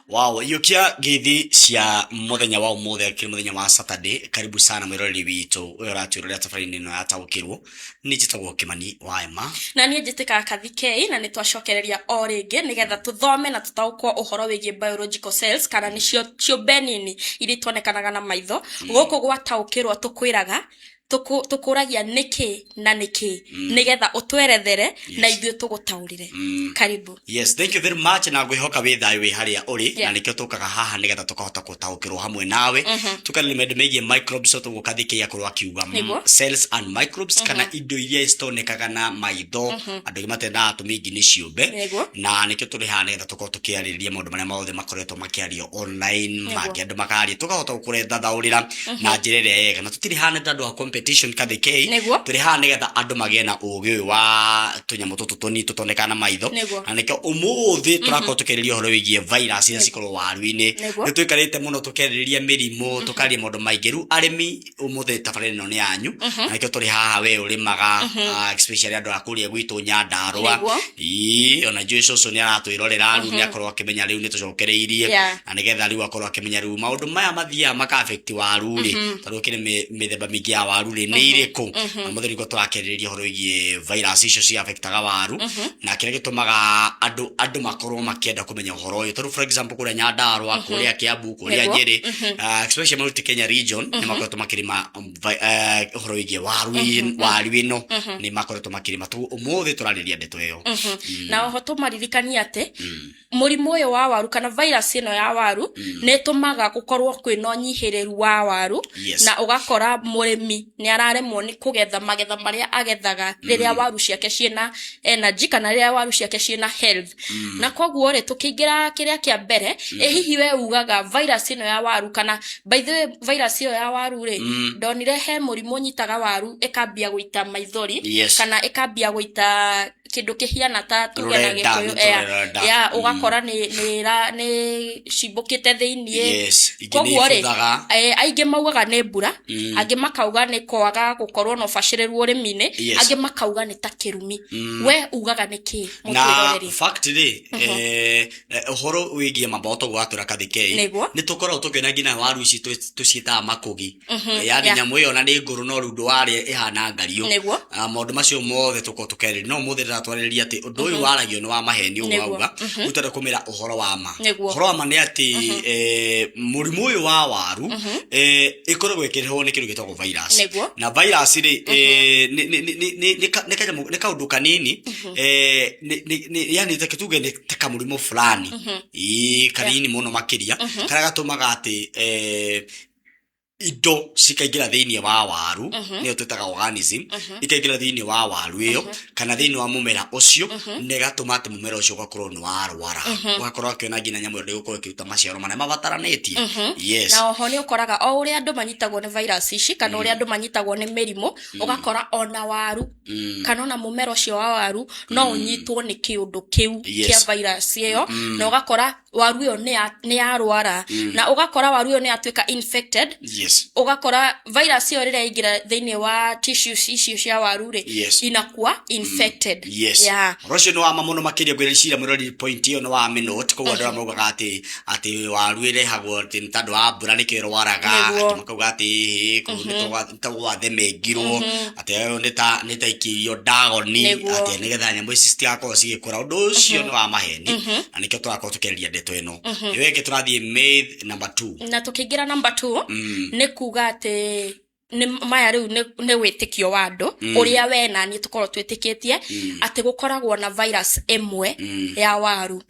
Wow, yukia githi cia muthenya wa umuthe kiri muthenya wa Saturday. Karibu sana mwiroreri witu uyu uratuiroria tafarini no yataukirwo ni njitagwo Kimani wa Emma na nie njitikaga Kathikei na nitwacokereria o ringi nigetha tuthome na tutaukwo uhoro wigie biological cells kana nicio ciũmbe nini iria tuonekanaga na maitho guku gwataukirwo tukwiraga tukuragia niki na niki nigetha utwerethere na ithuĩ tugutaurire. Karibu. Yes, thank you very much na ngwihoka wi thayo wi haria uri na nikio tukaga haha nigetha tukahota gutaukirwo hamwe nawe tukanile mende megie microbes tugukathikĩia kurwa kiuga cells and microbes kana indo iria citonekaga na maitho andu matenda tumingi ni ciũmbe na nikio turi haha nigetha tukorwo tukiarĩrĩria maũndũ marĩa mothe makoretwo makiario online andu makaria tukahota gukuretha thaurira na njĩra ĩrĩa yega na tutiri haha nĩ andu a competition Kathikei turi haha nigetha andu magie na ũgĩ wa tunyamu tutu toni tutoneka na maitho na nikio umuthi turakorwo tukĩrĩria ũhoro wĩgie virus iria cikorwo waru-inĩ nĩ twikarĩte mũno tukĩarĩrĩria mĩrimũ tukaria maũndũ maingĩ rĩu arĩmi umuthi tabarĩra ĩno nĩ yanyu na nikio turi haha we ũrĩmaga especially andu akũria gwitũ Nyandarũa ona njũĩ cũcũ nĩ aratwĩrorera rĩu nĩ akorwo akĩmenya rĩu nĩ tũcokereirie na nigetha rĩu akorwo akĩmenya rĩu maũndũ maya mathiaga maka affect waru rĩ tondũ kĩrĩ mĩthemba mĩingĩ ya waru rĩ nĩ irĩkũ na mũthuri ko tũrakĩrĩrĩria ũhoro wĩgie virus icio cia affectaga waru na kĩrĩa gĩtũmaga andũ makorwo makĩenda kũmenya ũhoro ũyũ tondũ for example kũrĩa Nyandarũa kũrĩa Kiambu kũrĩa Nyeri especially Mount Kenya region nĩ makoretwo makĩrĩma ũhoro wĩgie waru ĩno nĩ makoretwo makĩrĩma ũmũthĩ tũrarĩrĩria ndeto ĩyo na oho tũmaririkania atĩ mũrimũ ũyũ wa waru kana virus ĩno ya waru nĩ ĩtũmaga gũkorwo kwĩna ũnyihĩrĩru wa waru na ũgakora mũrĩmi nĩ araremwo nĩ kũgetha magetha marĩa agethaga rĩrĩa waru ciake ciĩna energy kana rĩrĩa waru ciake ciĩna health na koguo rĩ tukĩingĩra kĩrĩa kĩa mbere hihi we ugaga virus ĩno ya waru kana by the way virus ĩyo ya waru rĩ ndonire he mũrimũ nyitaga waru ĩkambia gũita maithori kana ĩkambia gũita kindu kihiana ta tuge na gikuyu ya ugakora ni cimbukite thiini koguo ri aingi maugaga ni mbura angi makauga ni kwaga gukorwo no bacĩrĩru ũrĩmi-inĩ angi makauga ni ta kĩrumi we ugaga niki mutiroreri na fact ri uhoro wigie maboto gwatũra Kathikei ni tukorwo tukĩona ngina waru ici tuciĩtaga makugi yani nyamũ ĩyo na nĩ ngũrũ no rĩu ndwarĩ ihana ngario maũndũ macio mothe tukorwo tukerĩrĩria no mũthĩ twarĩrĩria atĩ ũndũ ũyũ waragio nĩ wa maheni ũguo auga utare kũmĩra ũhoro wa ma nĩ atĩ mũrimũ ũyũ wa waru ĩkoragwo ĩkĩrehwo nĩ kĩndũ gĩtagwo virus na virus rĩ nĩ kaũndũ kanini yani tuge nĩ ta kamũrimũ fulani kanini mũno makĩria karĩa gatũmaga atĩ indo cikaingĩra thĩinĩ wa waru nĩyo twĩtaga organism ikaingĩra thĩinĩ wa waru ĩyo kana thĩinĩ wa mũmera ũcio na ĩgatũma atĩ mũmera ũcio ũgakorwo nĩ warwara ũgakorwo akĩona nginya nyamũ ĩyo ndĩgũkorwo ĩkĩruta maciaro marĩa mabataranĩtie na oho nĩ ũkoraga o ũrĩa andũ manyitagwo nĩ virus ici kana ũrĩa andũ manyitagwo nĩ mĩrimũ ũgakora ona waru kana ona mũmera ũcio wa waru no ũnyitwo nĩ kĩũndũ kĩu kĩa virus ĩyo na ũgakora waru ĩyo nĩ yarwara na ũgakora waru ĩyo nĩ yatuĩka infected ugakora virus iyo rĩrĩa ingĩra thĩinĩ wa tissues icio cia waru rĩ inakuwa infected rocio nĩ wa mamuno makĩria gwĩrĩciria mũrori point iyo nĩ wa minute koguo andũ maugaga atĩ waru ĩrehagwo atĩ nĩ tondũ wa mbura nĩkĩo ĩrwaraga makauga atĩ nĩ tagwathemengirwo atĩ nĩ ta ikirio ndagoni atĩ nĩgetha nyamũ ici citigakorwo cigĩkũra ũndũ ũcio nĩ wa maheni na nĩkĩo tũrakorwo tũkĩarĩrĩria ndeto ĩno ĩweke tũrathiĩ myth number 2 na tukĩingĩra number 2 nĩ kuga atĩ maya rĩu nĩ wĩtĩkio wa andũ ũrĩa we na niĩ tũkorwo twĩtĩkĩtie atĩ gũkoragwo na virus ĩmwe ya waru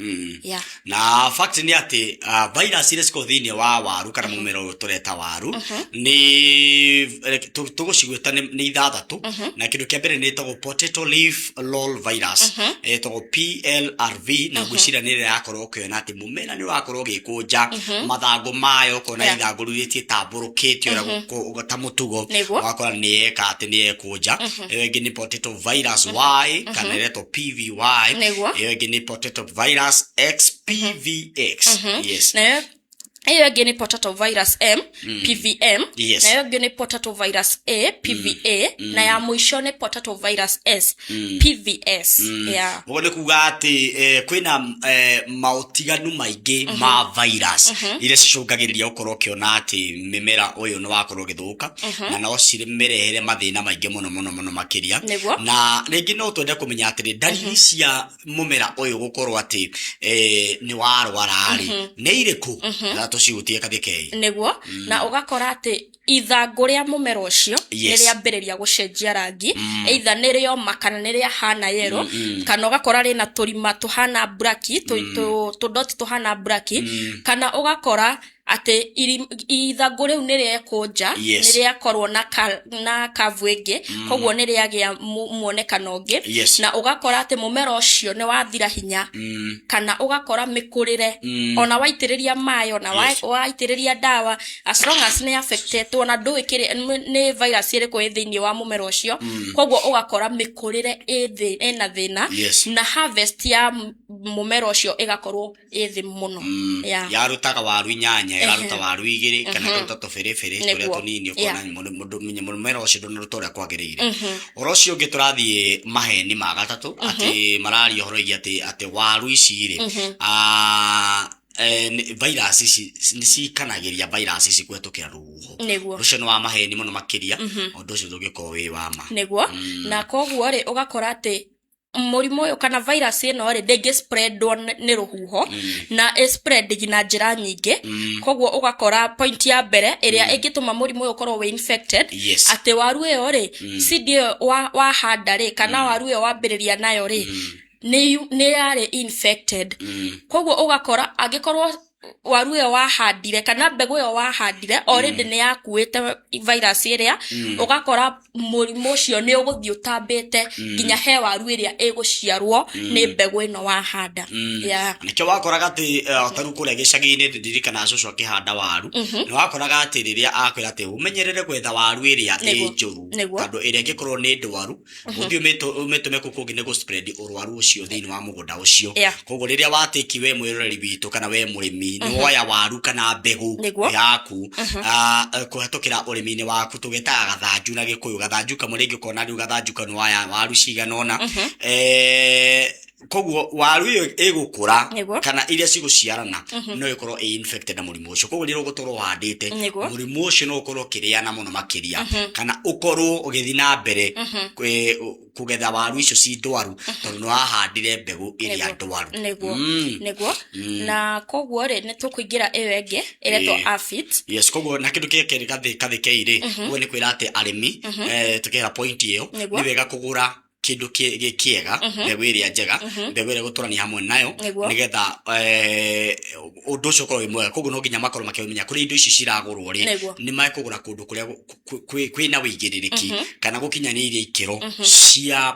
na fact nĩ atĩ virus iria cikoragwo thĩinĩ wa waru kana mũmera ũyũ tũreta waru nĩ tũgũcigwĩta nĩ ithathatũ na kĩndũ kĩa mbere nĩ ĩtagwo potato leaf roll virus ĩtagwo PLRV na gwĩciria nĩ ĩrĩa yakorwo ũkĩona atĩ mũmera nĩ ũrakorwo ũgĩkũnja mathangũ mayo ũkona ithangũ rĩu rĩtiĩtambũrũkĩte ũrĩa ta mũtugo wakora nĩ eka atĩ nĩ ekũnja ĩyo ĩngĩ nĩ potato virus Y kana ĩretwo PVY ĩyo ĩngĩ nĩ potato virus XPVX Iyo ingĩ nĩ potato virus M, PVM, na iyo ingĩ nĩ potato virus A, PVA, na ya mũico nĩ potato virus S, PVS. Yeah. Ũguo nĩ kuga atĩ kwĩna maũtiganu maingĩ ma virus iria cicũngagĩrĩria gũkorwo ũkĩona atĩ mĩmera ũyũ nĩ wakorwo ũgĩthũka na no cirehere mathĩna maingĩ mũno makĩria. Na rĩngĩ no twende kũmenya atĩ dalili cia mũmera ũyũ gũkorwo atĩ nĩ warwara-rĩ nĩ irĩkũ tucihutie kathikei niguo na ugakora ati ithangũ rĩa mũmera ũcio nĩ rĩambĩrĩria gũcenjia rangi either nĩ rĩoma kana nĩ rĩahana yellow kana ugakora rĩna tũrima tũhana black tũdoti tũhana black kana ugakora ate ithangũ rĩu nĩ rĩekũnja nĩ rĩakorwo na curve ĩngĩ koguo nĩ rĩagĩa muonekano ũngĩ na ugakora ati mũmera ũcio nĩ wathira hinya kana ugakora mĩkũrĩre ona waitĩrĩria maĩ ona waitĩrĩria dawa as long as nĩ affected ona ndũĩ nĩ virus ĩrĩkũ thĩinĩ wa mũmera ũcio koguo ugakora mĩkũrĩre ĩna thĩna na harvest ya mũmera ũcio ĩgakorwo ĩthĩ mũno yarutaga waru inyanya yaruta waru igĩrĩ kana kũruta tũbĩrĩbĩrĩ tũrĩa tũnini ũkona mũmera ũcio ndũnaruta ũrĩa kwagĩrĩire. Ũhoro ũcio ũngĩ tũrathiĩ maheni ma gatatũ atĩ mararia ũhoro atĩ waru ici-rĩ virus ici nĩ cikanagĩria virus ici kũhetũkĩra rũhuho. Ũcio nĩ wa maheni mũno makĩria ũndũ ũcio ndũngĩkorwo wĩ wa ma. Nĩguo na koguo-rĩ ũgakora atĩ mũrimũ ũyũ kana virus ĩno-rĩ ndĩngĩ spreadwo nĩ rũhuho na spread na njĩra nyingĩ koguo ũgakora point ya mbere ĩrĩa ĩngĩtũma mũrimũ ũyũ ũkorwo wĩ infected atĩ waru ĩyo-rĩ seed ĩyo wahanda-rĩ kana waru ĩyo wambĩrĩria nayo-rĩ nĩ yarĩ infected koguo ũgakora angĩkorwo waru ĩyo wahandire kana mbegũ ĩyo wahandire already nĩ yakuĩte virus ĩrĩa ũgakora mũrimũ ũcio nĩ ũgũthiĩ ũtambĩte nginya he waru ĩrĩa ĩgũciarwo nĩ mbegũ ĩno wahanda. Nĩkĩo wakoraga atĩ tarĩu kũrĩa gĩcagi-inĩ ndirikana cũcũ akĩhanda waru nĩ wakoraga atĩ rĩrĩa akwĩra atĩ ũmenyerere gwetha waru ĩrĩa ĩ njũru tondũ ĩrĩa ĩngĩkorwo nĩ ndwaru ũthiĩ ũmĩtũme kũu kũngĩ nĩ gũ-spread ũrwaru ũcio thĩinĩ wa mũgũnda ũcio. Koguo rĩrĩa watĩki we mwĩroreri witũ kana we mũrĩmi nĩwoya waru kana mbegũ yaku kũhetũkĩra ũrĩmi-inĩ waku tũgetaga gathanju na Gĩkũyũ gathanju kamwe rĩngĩ ũkona rĩu gathanju kanũ waya waru cigana ũna koguo waru ĩyo ĩgũkũra kana iria cigũciarana no ĩkorwo infected na mũrimũ ũcio koguo rĩrĩa ũgũtũrwo ũhandĩte mũrimũ ũcio no ũkorwo ũkĩrĩana mũno makĩria kana ũkorwo ũgĩthiĩ na mbere kũgetha waru icio ci ndwaru tondũ nĩ wahandire mbegũ ĩrĩa ndwaru. Nĩguo na koguo-rĩ nĩ tũkũingĩra ĩyo ĩngĩ ĩretwo aphids. Koguo na kĩndũ kĩrĩa kĩrĩ gathĩkei-rĩ ũguo nĩ kwĩra atĩ arĩmi tũkĩra point ĩyo nĩ wega kũgũra kĩndũ kĩega mbegũ ĩrĩa njega mbegũ ĩrĩa gũtũrania hamwe nayo nĩgetha ũndũ ũcio ũkorwo wĩ mwega. Koguo no nginya makorwo makĩmenya kũrĩa indo ici ciragũrwo-rĩ nĩ makũgũra kũndũ kũrĩa kwĩna wĩigĩrĩrĩki kana gũkinyanĩirie ikĩro cia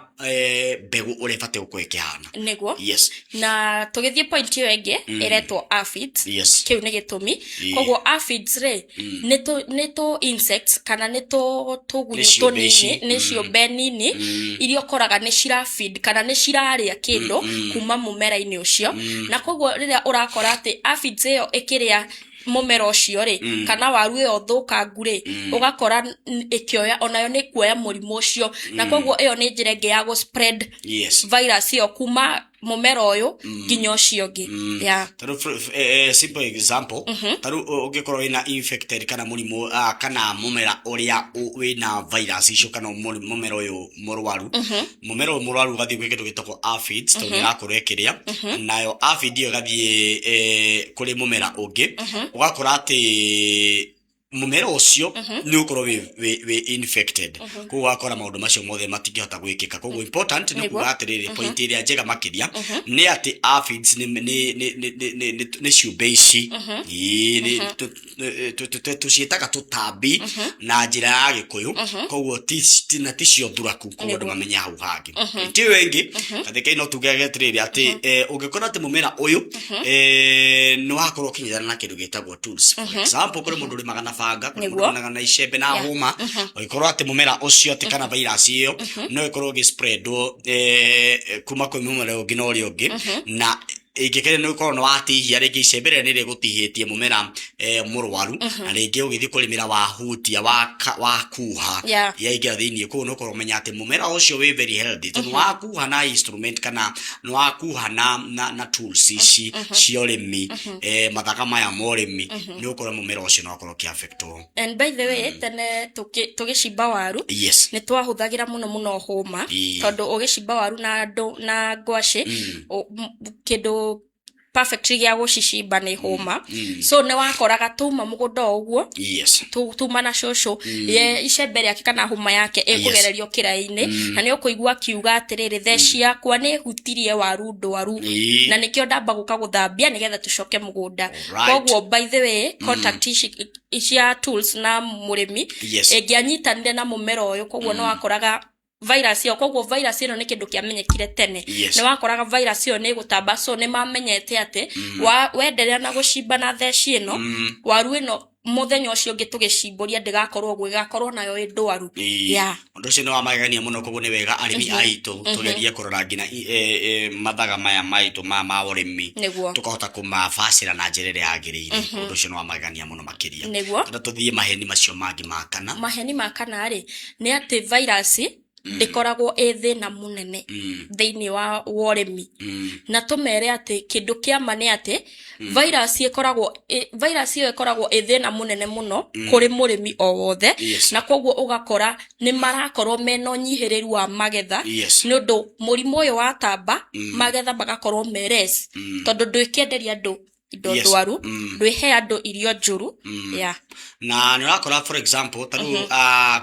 mbegũ ũrĩa ĩbatiĩ gũkorwo ĩkĩhana. Nĩguo na tũgĩthiĩ point ĩyo ĩngĩ ĩretwo aphids kĩu nĩ gĩtũmi koguo aphids-rĩ nĩ tũ insects kana nĩ tũgunyũ tũnini nĩ ciũmbe nini iria ũkoraga nĩ cirafeed kana nĩ cirarĩa kĩndũ kuma mũmera-inĩ ũcio na koguo rĩrĩa ũrakora atĩ aphids ĩyo ĩkĩrĩa mũmera ũcio-rĩ kana waru ĩyo thũkangu-rĩ ũgakora ĩkĩoya onayo nĩ kuoya mũrimũ ũcio na koguo ĩyo nĩ njĩra ĩngĩ ya gũ-spread virus ĩyo kuma mũmera ũyũ nginya ũcio ũngĩ. Simple example tarĩu ũngĩkorwo wĩna infected kana mũrimũ kana mũmera ũrĩa wĩna virus icio kana mũmera ũyũ mũrwaru ũgathiĩ gwĩ kĩndũ gĩtagwo aphids tondũ nĩrakorwo ĩkĩrĩa nayo aphid ĩyo ĩgathiĩ kũrĩ mũmera ũngĩ ũgakora atĩ mũmera ũcio nĩ ũkorwo wĩ infected koguo wakora maũndũ macio mothe matingĩhota gwĩkĩka. Koguo important nĩ kuga atĩrĩrĩ point ĩrĩa njega makĩria nĩ atĩ aphids nĩ ciũmbe ici tũciĩtaga tũtambi na njĩra ya Gĩkũyũ koguo ticio thuraku koguo andũ mamenye hau hangĩ. Ĩyo ĩngĩ kathĩkei no tuge atĩrĩrĩ atĩ ũngĩkora atĩ mũmera ũyũ nĩ wakorwo ũkinyithana na kĩndũ gĩtagwo tools for example kũrĩ mũndũ ũrĩmaga na banga kũrĩ na icembe na hũma ũgĩkorwo atĩ mũmera ũcio atĩ kana virus ĩyo no ĩkorwo ĩgĩ-spreadwo kuma kwĩ mũmera ũngĩ na ũrĩa ũngĩ na ingikere no korwo no watihia ringi icembere ni rigutihitie mumera murwaru na ringi ugithi kurimira wa hutia wa kuha ya igira thiini ku no korwo menya ati mumera ucio we very healthy to wa kuha na instrument kana no wa kuha na tools ici ciorimi mathaka maya morimi ni ukorwo mumera ucio no korwo ki affect. And by the way tene tugicimba waru ni twahuthagira muno homa tondu ugicimba waru na ngwaci kindu perfectly ya gucicimba ni homa so ne wakoraga tuma mugunda uguo tuma na shosho ye icembere yake kana homa yake ekugererio kiraini na ni ukuigua kiuga atiriri theci yakwa ni hutirie waru ndwaru na nikio ndamba guka guthambia nigetha tucoke mugunda koguo by the way contact icia tools na murimi engianyitanire na mumero uyu koguo no wakoraga virus yo koguo virus ino ni kindu kiamenyekire tene ni wakoraga virus yo ni gutamba so ni mamenyete ate wenderea na gucimba na theci ino waru ino muthenya ucio ungi tugicimburia ndigakorwo gwigakorwo nayo indwaru undu ucio ni wa magania muno koguo ni wega arimi aitu tugerie kurora ngina mathaga maya maitu ma urimi tukahota kumabacira na njira ria yagirire undu ucio ni wa magania muno makiria nda tuthie maheni macio mangi makana ri ni ati virus ndikoragwo thina munene thiini wa urimi na tumere ati kindu kia mane ati virus iyo ikoragwo thina munene muno kuri murimi o wothe na koguo ugakora ni marakorwo meno nyihiriru wa magetha nundu murimu uyu watamba magetha bagakorwo meres tondu ndwikenderia andu indo ndwaru ndwihe andu irio njuru na ni wakora for example taru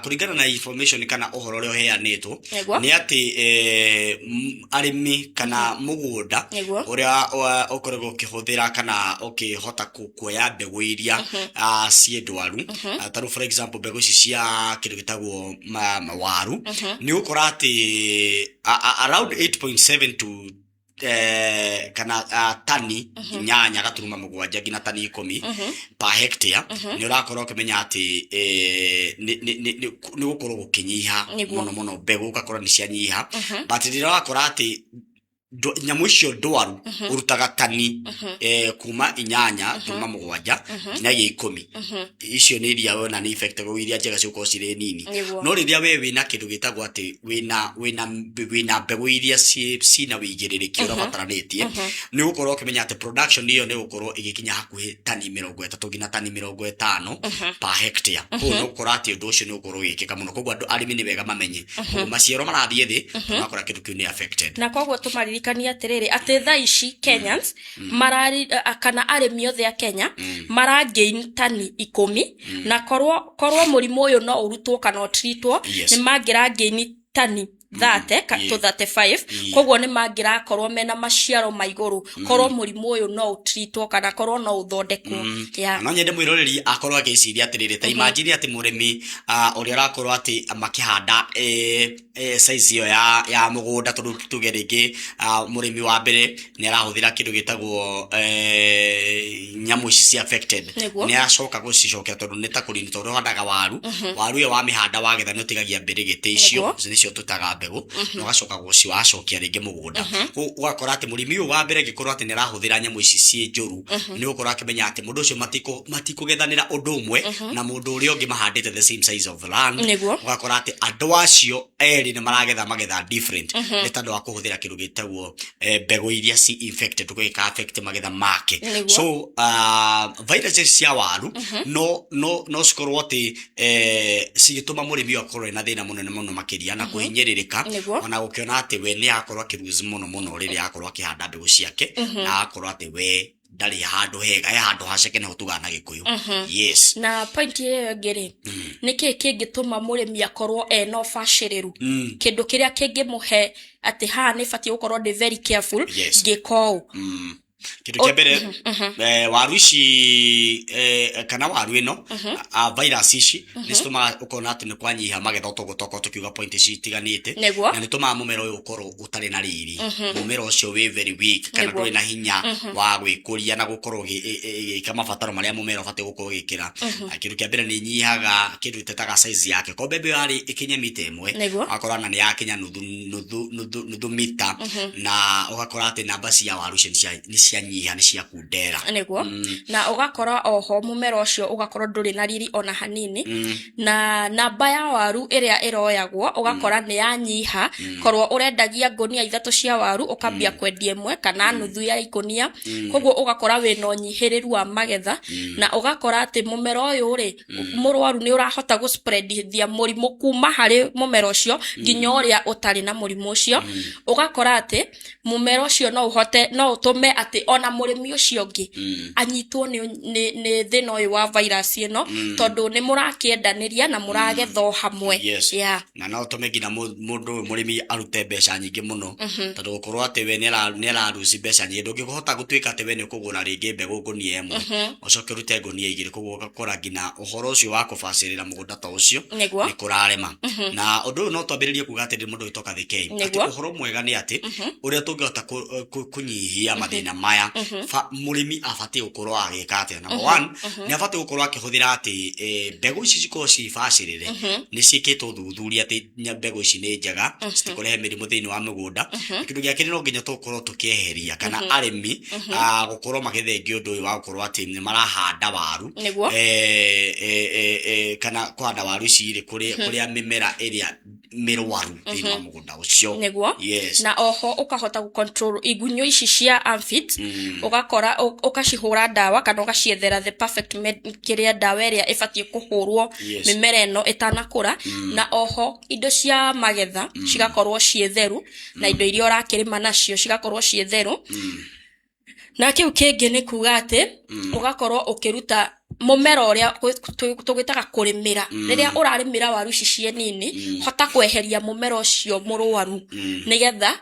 kuringana na information kana uhoro ule uheanitwo ni ati arimi kana mugunda uria ukorego kihuthira kana ukihota kuoya mbegu iria cie ndwaru taru for example mbegu ici cia kindu gitagwo waru ni ukora ati around 8.7 to kana tani nyanya gaturuma mugwanja ngina tani 10 per hectare ni urakorwo ukimenya ati ni gukorwo gukinyiha muno mbegu gakora ni cia nyiha but ni urakora ati nyamu icio ndwaru urutaga tani kuma inyanya kuma mugwanja nginya 10 icio ni iria wona ni effect go iria njega ciuko cire nini no riria we wina kindu gitagwo ati wina mbegu iria cina wigiririki urabataranetie ni gukorwo ukimenya ati production iyo ni gukorwo igikinya hakuhi tani 30 nginya tani 50 per hectare ko no gukora ati undu ucio ni gukorwo wikika muno koguo andu arimi ni wega mamenye maciaro marathie thi makora kindu kiu ni affected na koguo tumari kania atiriri ati thaici Kenyans marari kana arimi othe a Kenya maragain tani 10 na korwo murimu uyu no urutwo kana treatwo ni mangira gain tani 30 to 35 koguo ni mangira korwo mena maciaro maiguru korwo murimu uyu no treatwo kana korwo no uthondekwo no nyende mwiroreri akorwo agiciria atiriri ta imagine ati murimi uria arakorwo ati makihanda size yo ya mugunda tondu tugerege murimi wa mbere ni arahuthira kindu gitagwo nyamu ici cia affected ni acoka gucicokera tondu ni ta kurini tondu handaga waru yo wa mihanda wagetha no tigagia mbere gite icio nicio tutaga mbegu no gacoka guciwacokia ringi mugunda ugakora ati murimi uyu wa mbere gikorwo ati ni arahuthira nyamu ici cie njuru ni ukorwo akimenya ati mundu ucio matikugethanira undu umwe na mundu uria ungi mahandite the same size of land ugakora ati andu acio eri ni maragetha magetha different ni tondu wa kuhuthira kindu gitagwo mbegu iria ci infected gwika affect magetha make so viruses cia waru no skorwo ati cigituma murimi akorwo na thina munene muno makiria na kuhinyiririka ona gukiona ati we ni akorwo akiruzi muno riria akorwo akihanda mbegu ciake na akorwo ati we ndari handu hega handu haceke ne hutugana gikuyu yes na point iyo ngiri niki kingituma murimi akorwo no baciriru kindu kiria kingimuhe ati ha ni fati ukorwo de very careful ngiko Kindu kia mbere waru ici kana waru ino virus ici nistuma ukona ati ni kwanyiha magetha togotoko tukiuga point ici tiganite na nituma mumero uyu ukorwo utari na riri mumero ucio we very weak kana nduri na hinya wa gwikuria na gukorwo kama fataro maria mumero fate gukorwo gikira kindu kia mbere ni nyihaga kindu itetaga size yake ko bebe yari ikinye mita imwe akorana ni yakinya nuthu mita na ugakora ati namba cia waru ni cia nyiha ni cia kundera na ugakora oho mumero ucio ugakora nduri na riri ona hanini na namba ya waru iria iroyagwo ugakora ni yanyiha korwo urendagia ngonia 3 cia waru ukambia kwendia imwe kana nuthu ya ikonia koguo ugakora we no nyihiriru wa magetha na ugakora ati mumero uyu ri murwaru ni urahota go spread thia murimu kuma hari mumero ucio nginya uria utari na murimu ucio ugakora ati mumero ucio no utume ati ona murimi ucio ngi anyitwo ni thina uyu wa virus ino tondu ni murakiendaniria na muragetho hamwe na no utume ngina mundu murimi arute mbeca nyingi muno tondu gukorwo ati we ni araruci mbeca nyingi ndungihota gutwika ati we ni kugura ringi mbegu ngunia imwe ucoke rute ngunia igiri koguo ugakora ngina uhoro ucio wa kubacirira mugunda ta ucio ni kurarema na undu no twambiririe kuga ati mundu witoka thikei ati uhoro mwega ni ati uria tungihota kunyihia mathina maya murimi abatie gukorwo agika ati number 1 ni abatie gukorwo akihuthira ati mbegu ici cikorwo cibacirire ni cikitwo thuthuria ati mbegu ici ni njega citikurehe mirimu thiini wa mugunda kindu gia kiri no nginya tukorwo tukieheria kana arimi gukorwo magithengio ndu uyu wa gukorwo ati ni marahanda waru kana kuhanda waru ici iri kuria mimera iria mirwaru thiini wa mugunda ucio na oho ukahota gu control igunyo ici cia amphit ugakora ukacihura dawa kana ugaciethera the perfect kiria dawa iria ibatie kuhurwo mimera eno itanakura na oho indo cia magetha cigakorwo cietheru na indo iria urakirima nacio cigakorwo cietheru na kiu kingi ni kuga ati ugakorwo ukiruta mumero uria tugitaga kurimira riria urarimira waru ici cie nini hota kweheria mumero ucio murwaru nigetha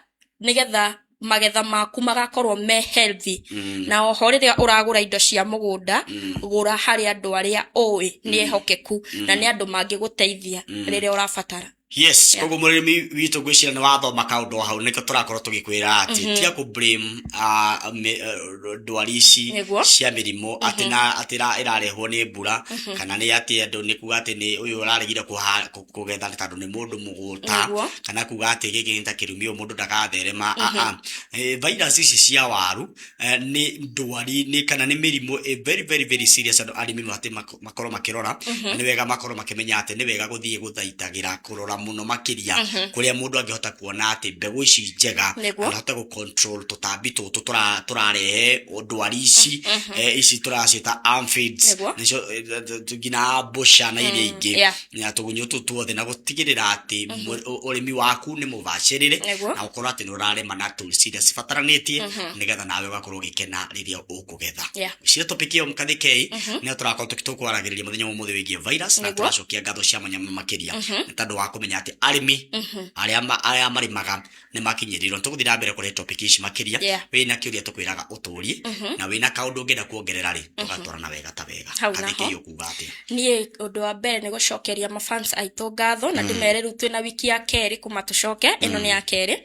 magetha maku magakorwo me healthy na oho riria uragura indo cia mugunda gura hari andu aria owe ni ehokeku na ni andu mangiguteithia riria urabatara koguo murimi witu gwicira ni wathoma kaundu hau niko turakorwo tugikwira ati tia ku blame ndwari ici cia mirimo atira irarehwo ni mbura kana ni ati andu ni kuga ati ni uyu uraregire kugetha tondu ni mundu muguta kana kuga ati giki nta kirumio mundu ndagatherema virus ici cia waru ni ndwari ni kana ni mirimo very very very serious andu arimi makorwo makirora ni wega makorwo makimenya ati ni wega guthie guthaitagira kurora muno makiria kuria mundu angihota kuona ati mbegu ici njega arahota gu control tutambi tutu turarehe ndwari ici ici turacita aphids nicio tugina busha na iria ingi na tugunyo tuothe na gutigirira ati urimi waku ni mubashirire na ukorwo ati nurarema na tools iria cibataranitie nigetha nawe ugakorwo gikena riria ukugetha cio topic yo mkathikei ni turakorwo tukitukwaragiria muthenya umuthi wigie virus na turacokia ngatho cia manyama makiria tondu wa kumenya ati arimi aria marimaga ni makinyirirwo tuguthira mbere kuri topic ici makiria wina kiuria tukwiraga uturie na wina kaundu ngenda kuongerera ri tugatwarana wega ta wega kathikei ukuga ati nie undu wa mbere ni gucokeria mafans aitu ngatho na ndimere ru twina wiki ya keri kumatucoke ino ni ya keri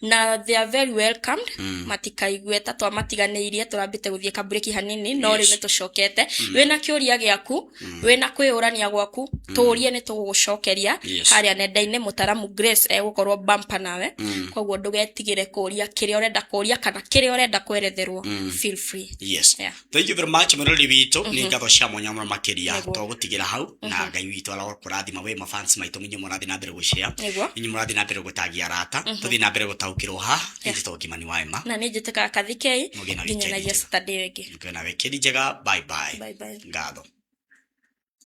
na they are very welcomed matikaigweta twamatiganeirie turambite guthie kabreki hanini no ri ni tucokete wina kiuria giaku wina kwiurania gwaku turie ni tugucokeria haria nenda-ini mutaramu Grace egukorwo bumper nawe koguo ndugetigire kuria kiria urenda kuria kana kiria urenda kweretherwo feel free thank you very much murori witu ni ngatho cia mwanya makiria tugutigira hau na ngai witu ara kurathima we mafans maitu minyu murathi na mbere gushare minyu murathi na mbere gutagia arata tuthi na mbere gutaukirwo ha ndi togimani wa ema na ni njiteka kathikei nginya na yesterday wengi ngena wekeri njega bye bye ngatho